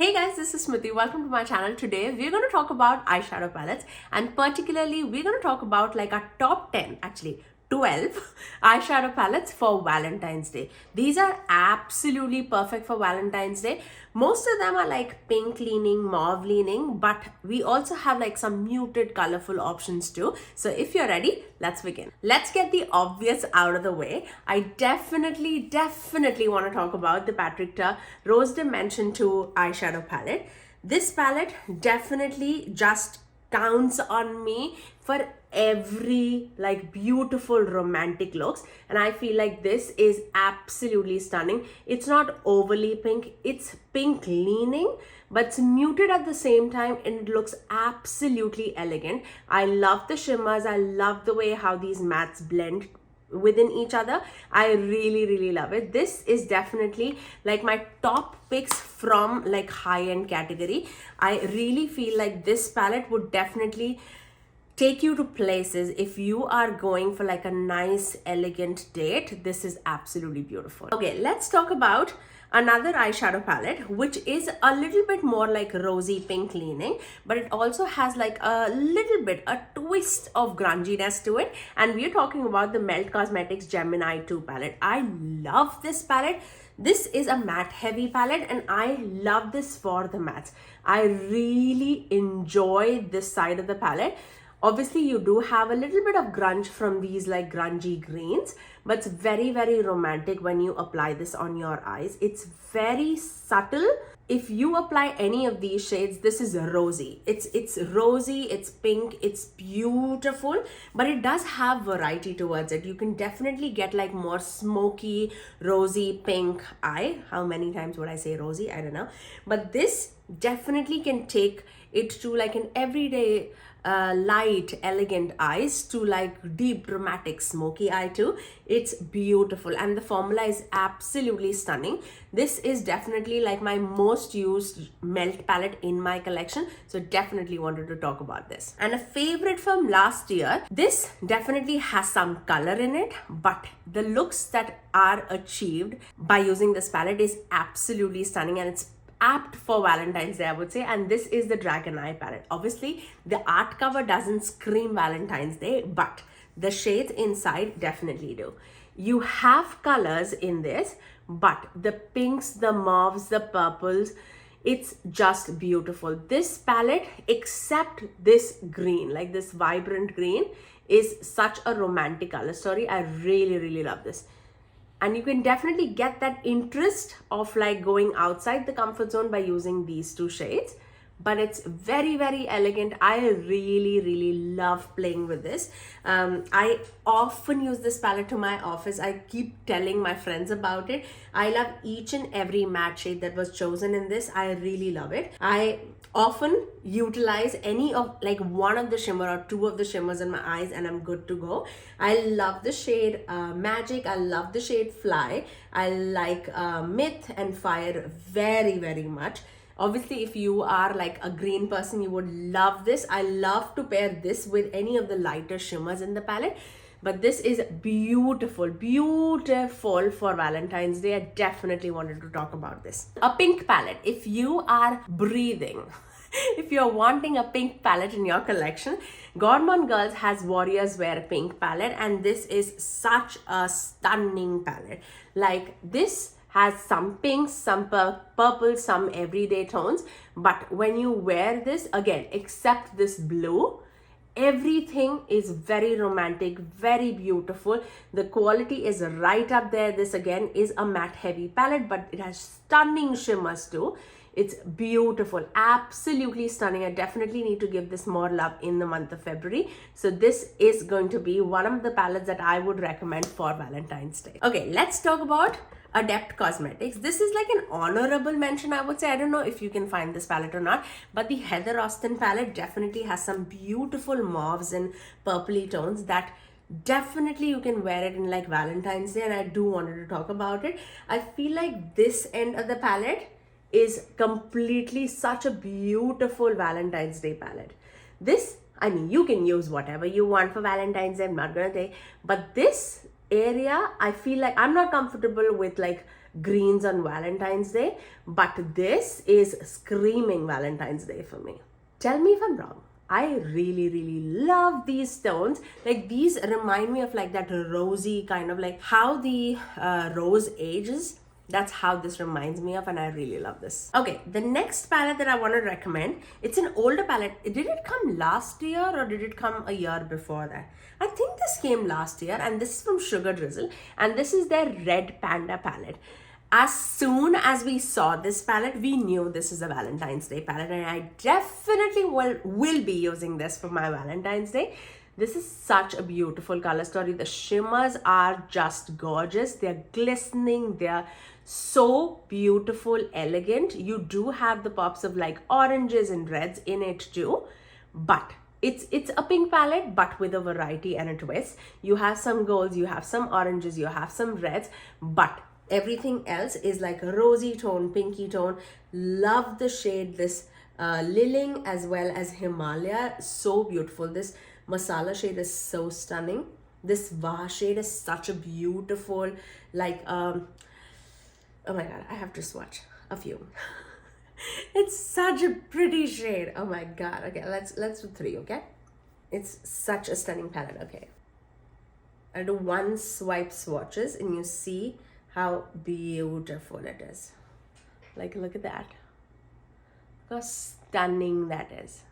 Hey guys, this is Smithy. Welcome to my channel. Today we're going to talk about eyeshadow palettes, and particularly we're going to talk about like our top 10, actually 12 eyeshadow palettes for Valentine's Day. These are absolutely perfect for Valentine's Day. Most of them are like pink leaning, mauve leaning, but we also have like some muted colorful options too. So if you're ready, let's begin. Let's get the obvious out of the way. I definitely want to talk about the Patrick Ta Rose Dimension 2 eyeshadow palette. This palette definitely just counts on me for every like beautiful romantic looks, and I feel like this is absolutely stunning. It's not overly pink, it's pink leaning, but it's muted at the same time, and it looks absolutely elegant. I love the shimmers. I love the way how these mattes blend within each other. I really love it. This is definitely like my top picks from like high-end category. I really feel like this palette would definitely take you to places. If you are going for like a nice elegant date, this is absolutely beautiful. Okay, let's talk about another eyeshadow palette, which is a little bit more like rosy pink leaning, but it also has like a little bit, a twist of grunginess to it. And we're talking about the Melt Cosmetics Gemini 2 palette. I love this palette. This is a matte heavy palette, and I love this for the mattes. I really enjoy this side of the palette. Obviously, you do have a little bit of grunge from these like grungy greens, but it's very romantic when you apply this on your eyes. It's very subtle. If you apply any of these shades, this is rosy. It's rosy, it's pink, it's beautiful, but it does have variety towards it. You can definitely get like more smoky, rosy pink eye. How many times would I say rosy? I don't know. But this definitely can take it to like an everyday light, elegant eyes to like deep, dramatic, smoky eye too. It's beautiful, and the formula is absolutely stunning. This is definitely like my most used melt palette in my collection, so definitely wanted to talk about this. And a favorite from last year, this definitely has some color in it, but the looks that are achieved by using this palette is absolutely stunning, and it's apt for Valentine's Day, I would say. And this is the Dragon Eye palette. Obviously, the art cover doesn't scream Valentine's Day, but the shades inside definitely do. You have colors in this, but the pinks, the mauves, the purples, it's just beautiful. This palette, except this green, like this vibrant green, is such a romantic color story. I really love this. And you can definitely get that interest of like going outside the comfort zone by using these two shades. But it's very elegant. I really love playing with this. I often use this palette to my office. I keep telling my friends about it. I love each and every matte shade that was chosen in this. I really love it. I often utilize any of like one of the shimmer or two of the shimmers in my eyes, and I'm good to go. I love the shade Magic. I love the shade Fly. I like Myth and Fire very much. Obviously, if you are like a green person, you would love this. I love to pair this with any of the lighter shimmers in the palette. But this is beautiful for Valentine's Day. I definitely wanted to talk about this. A pink palette. If you are breathing, if you're wanting a pink palette in your collection, Gourmande Girls has Warriors Wear Pink palette, and this is such a stunning palette. Like this has some pinks, some purples, some everyday tones, but when you wear this, again, except this blue, everything is very romantic, very beautiful. The quality is right up there. This again is a matte heavy palette, but it has stunning shimmers too. It's beautiful, absolutely stunning. I definitely need to give this more love in the month of February. So this is going to be one of the palettes that I would recommend for Valentine's Day. Okay, let's talk about Adept Cosmetics. This is like an honorable mention, I would say. I don't know if you can find this palette or not, but the Heather Austin palette definitely has some beautiful mauves and purpley tones that definitely you can wear it in like Valentine's Day, and I do wanted to talk about it. I feel like this end of the palette is completely such a beautiful Valentine's Day palette. This, I mean, you can use whatever you want for Valentine's Day, I'm not gonna say, but this area, I feel like I'm not comfortable with like greens on Valentine's Day, but this is screaming Valentine's Day for me. Tell me if I'm wrong. I really love these tones. Like, these remind me of like that rosy kind of like how the rose ages. That's how this reminds me of, and I really love this. Okay, the next palette that I want to recommend, it's an older palette. Did it come last year or did it come a year before that? I think this came last year, and this is from Sugar Drizzle, and this is their Red Panda palette. As soon as we saw this palette, we knew this is a Valentine's Day palette, and I definitely will be using this for my Valentine's Day. This is such a beautiful color story. The shimmers are just gorgeous. They're glistening. They're so beautiful, elegant. You do have the pops of like oranges and reds in it too, but it's a pink palette, but with a variety and a twist. You have some golds, you have some oranges, you have some reds, but everything else is like a rosy tone, pinky tone. Love the shade, this Liling as well as Himalaya. So beautiful. This masala shade is so stunning. This Va shade is such a beautiful, like, oh my god, I have to swatch a few. It's such a pretty shade. Oh my god. Okay, let's do 3, okay? It's such a stunning palette. Okay, I'll do 1 swipe swatches and you see how beautiful it is. Like, look at that. Look how stunning that is.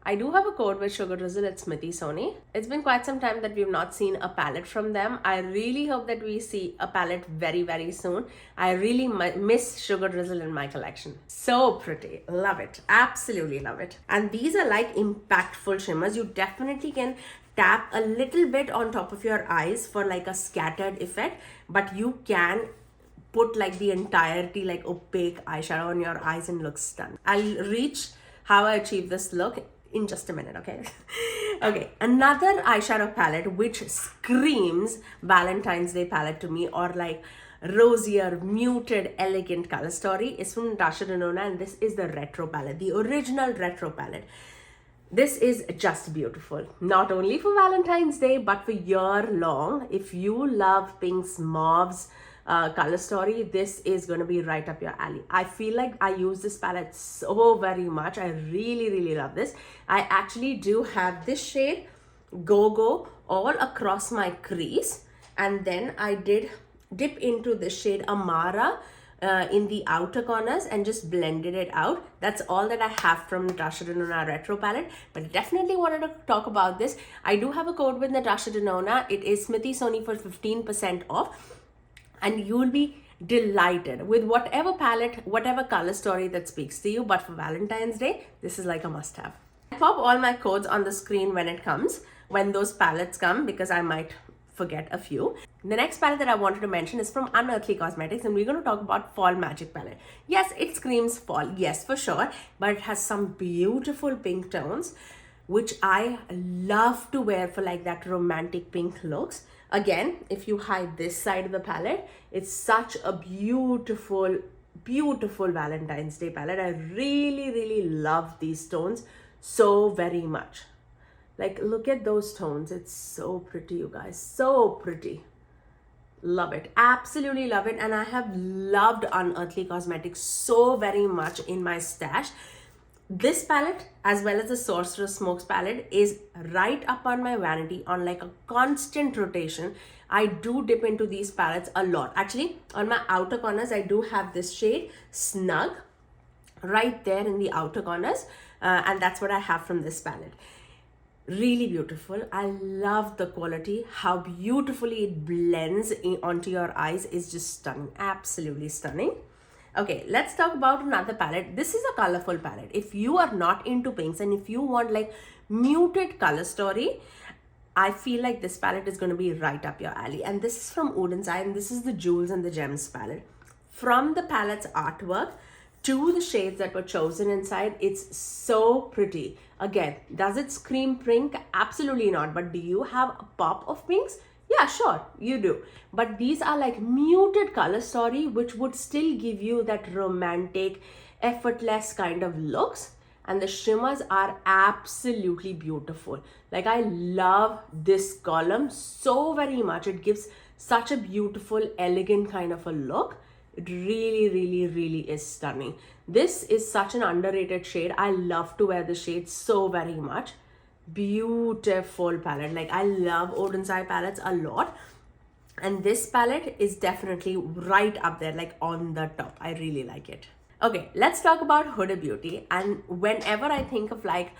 I do have a code with Sugar Drizzle at Smithy Sony. It's been quite some time that we've not seen a palette from them. I really hope that we see a palette very soon. I really miss Sugar Drizzle in my collection. So pretty. Love it. Absolutely love it. And these are like impactful shimmers. You definitely can tap a little bit on top of your eyes for like a scattered effect, but you can put like the entirety like opaque eyeshadow on your eyes and look stunning. I'll reach how I achieve this look in just a minute, okay? Okay, another eyeshadow palette which screams Valentine's Day palette to me, or like rosier, muted, elegant color story, is from Natasha Denona, and this is the Retro palette, the original Retro palette. This is just beautiful, not only for Valentine's Day, but for year long. If you love pinks, mauves, color story, this is going to be right up your alley. I feel like I use this palette so very much. I really love this. I actually do have this shade Go all across my crease, and then I did dip into this shade Amara in the outer corners and just blended it out. That's all that I have from Natasha Denona Retro palette, but definitely wanted to talk about this. I do have a code with Natasha Denona. It is Smithy Sony for 15% off, and you'll be delighted with whatever palette, whatever color story that speaks to you. But for Valentine's Day, this is like a must-have. I pop all my codes on the screen when those palettes come, because I might forget a few. The next palette that I wanted to mention is from Unearthly Cosmetics, and we're going to talk about Fall Magic palette. Yes, it screams fall, yes, for sure, but it has some beautiful pink tones, which I love to wear for like that romantic pink looks. Again, if you hide this side of the palette, it's such a beautiful Valentine's Day palette. I really love these tones so very much. Like, look at those tones. It's so pretty, you guys. So pretty. Love it. Absolutely love it. And I have loved Unearthly Cosmetics so very much in my stash. This palette, as well as the Sorcerer's Smokes palette, is right up on my vanity on like a constant rotation. I do dip into these palettes a lot. Actually, on my outer corners, I do have this shade Snug right there in the outer corners. And that's what I have from this palette. Really beautiful. I love the quality. How beautifully it blends onto your eyes is just stunning. Absolutely stunning. Okay, let's talk about another palette. This is a colorful palette. If you are not into pinks and if you want like muted color story, I feel like this palette is going to be right up your alley. And this is from Odens, and this is the Jewels and the Gems palette. From the palette's artwork to the shades that were chosen inside, it's so pretty. Again, does it scream pink? Absolutely not. But do you have a pop of pinks? Yeah, sure, you do. But these are like muted color story, which would still give you that romantic, effortless kind of looks. And the shimmers are absolutely beautiful. Like, I love this column so very much. It gives such a beautiful, elegant kind of a look. It really is stunning. This is such an underrated shade. I love to wear the shade so very much. Beautiful palette. Like, I love Odens eye palettes a lot, and this palette is definitely right up there, like on the top. I really like it. Okay, let's talk about Huda Beauty. And whenever I think of like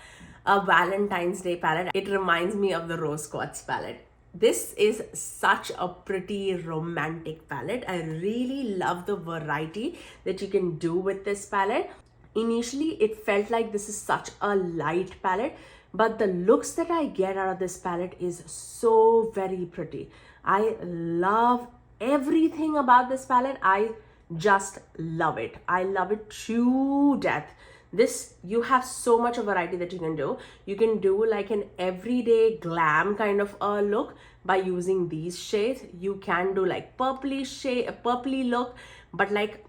a Valentine's Day palette, it reminds me of the Rose Quartz palette. This is such a pretty romantic palette. I really love the variety that you can do with this palette. Initially, it felt like this is such a light palette, but the looks that I get out of this palette is so very pretty. I love everything about this palette. I just love it. I love it to death. This, you have so much of variety that you can do. You can do like an everyday glam kind of a look by using these shades. You can do like purpley shade, a purpley look, but like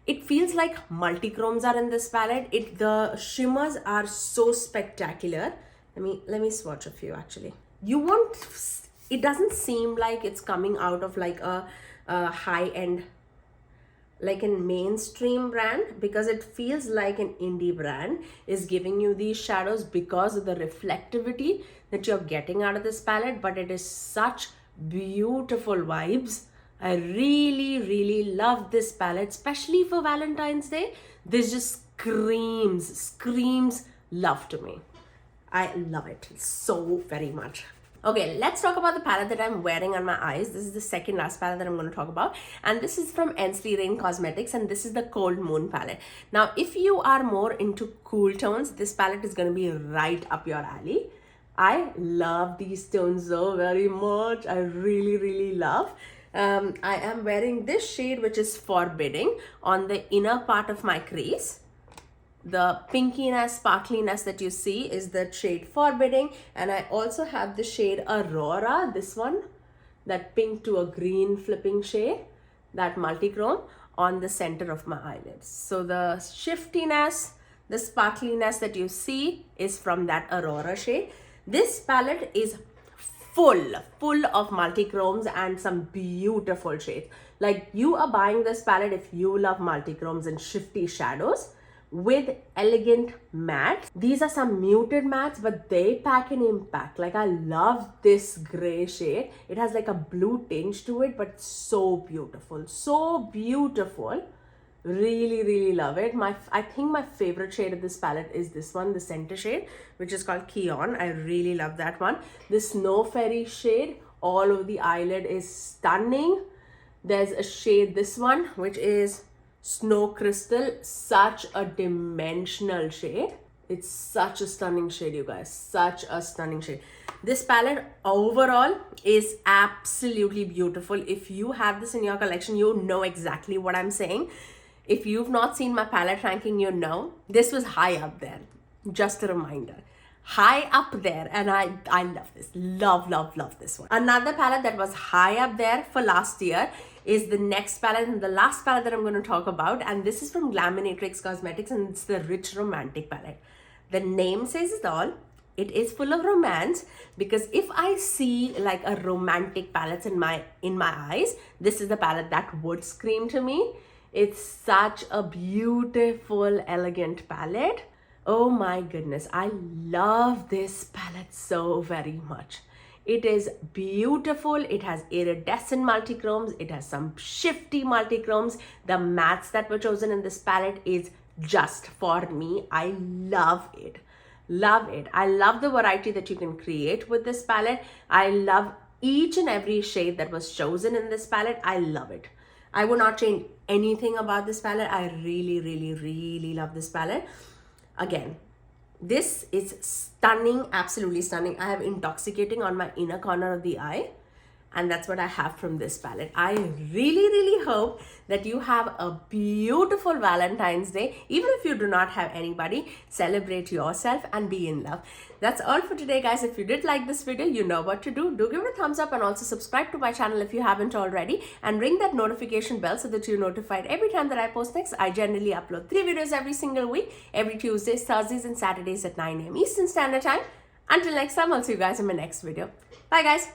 it feels like multi-chromes are in this palette. The shimmers are so spectacular. Let me swatch a few actually. It doesn't seem like it's coming out of like a high-end, like a mainstream brand, because it feels like an indie brand is giving you these shadows because of the reflectivity that you're getting out of this palette. But it is such beautiful vibes. I really love this palette, especially for Valentine's Day. This just screams love to me. I love it so very much. Okay, let's talk about the palette that I'm wearing on my eyes. This is the second last palette that I'm going to talk about. And this is from Ensley Cosmetics, and this is the Cold Moon palette. Now, if you are more into cool tones, this palette is going to be right up your alley. I love these tones so very much. I really love. I am wearing this shade, which is Forbidding, on the inner part of my crease. The pinkiness, sparkliness that you see is the shade Forbidding, and I also have the shade Aurora, this one, that pink to a green flipping shade, that multi-chrome, on the center of my eyelids. So the shiftiness, the sparkliness that you see is from that Aurora shade. This palette is full of multi-chromes and some beautiful shades. Like, you are buying this palette if you love multi-chromes and shifty shadows with elegant mattes. These are some muted mattes, but they pack an impact. Like, I love this gray shade. It has like a blue tinge to it, but so beautiful, so beautiful. Really love it. I think my favorite shade of this palette is this one, the center shade, which is called Keon. I really love that one. The Snow Fairy shade all over the eyelid is stunning. There's a shade, this one, which is Snow Crystal, such a dimensional shade. It's such a stunning shade, you guys, such a stunning shade. This palette overall is absolutely beautiful. If you have this in your collection, you know exactly what I'm saying. If you've not seen my palette ranking, you know this was high up there. Just a reminder, high up there, and I love this. Love this one. Another palette that was high up there for last year is the next palette and the last palette that I'm going to talk about, and this is from Glaminatrix Cosmetics, and it's the Rich Romantic palette. The name says it all. It is full of romance, because if I see like a romantic palette in my eyes, this is the palette that would scream to me. It's such a beautiful, elegant palette. Oh my goodness, I love this palette so very much. It is beautiful. It has iridescent multi-chromes. It has some shifty multi-chromes. The mattes that were chosen in this palette is just for me. I love it. Love it. I love the variety that you can create with this palette. I love each and every shade that was chosen in this palette. I love it. I would not change anything about this palette. I really love this palette. Again, this is stunning, absolutely stunning. I have intoxicating on my inner corner of the eye, and that's what I have from this palette. I really hope that you have a beautiful Valentine's Day. Even if you do not have anybody, celebrate yourself and be in love. That's all for today, guys. If you did like this video, you know what to do. Do give it a thumbs up, and also subscribe to my channel if you haven't already, and ring that notification bell so that you're notified every time that I post next. I generally upload 3 videos every single week, every Tuesdays, Thursdays, and Saturdays at 9 AM Eastern Standard Time. Until next time, I'll see you guys in my next video. Bye, guys.